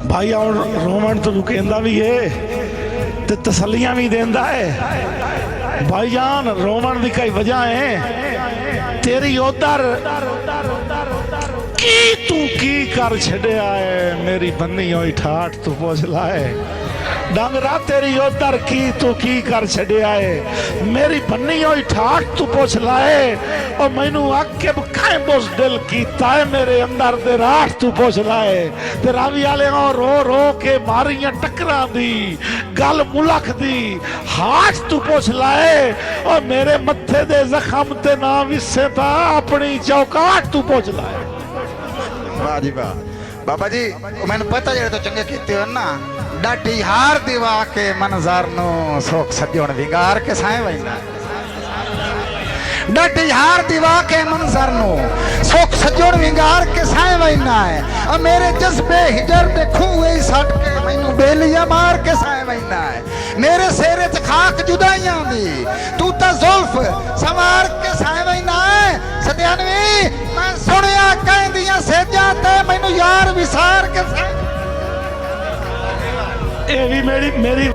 भाई और रोमन तो कहता भी है ते तसलियां भी देंदा है। भाईजान रोमन की कई वजह है तेरी उधर की तू की कर छड़िया है मेरी बन्नी हुई ठाठ तू पूछ लाए डंगरा तेरी उधर की तू की कर छड़िया है मेरी बन्नी हुई ठाठ तू पूछ लाए और मैनू आके खाए बोस दिल कीता है मेरे अंदर दे राठ तू पूछ लाए ते रावी वाले रो रो के मारियां टकरां दी गल मुलख दी हाथ तू पूछ लाए और मेरे मत्थे दे जख्म ते ना विसे ता अपनी चौकाट तू पूछ लाए। वाह जी वाह बाबा जी मैंने पता जेड़े तो चंगे कीते हो ना डाटी हार दीवा के मनजार नु सोख सजोण विंगार के साए वैना डाटी हार दीवा के मनजार नु सोख सजोण विंगार के साए वैना है और मेरे जज्बे हिजर दे खूए सट के मैनू बेलियां मार के साए वैना है मेरे सेरे च खाक जुदाइयां दी तू ता जुल्फ सवार के साए वैना है सत्यानवी मैं सुनिया कहंदियां सेजा ते मैनू यार विसार के साए ये भी मेरी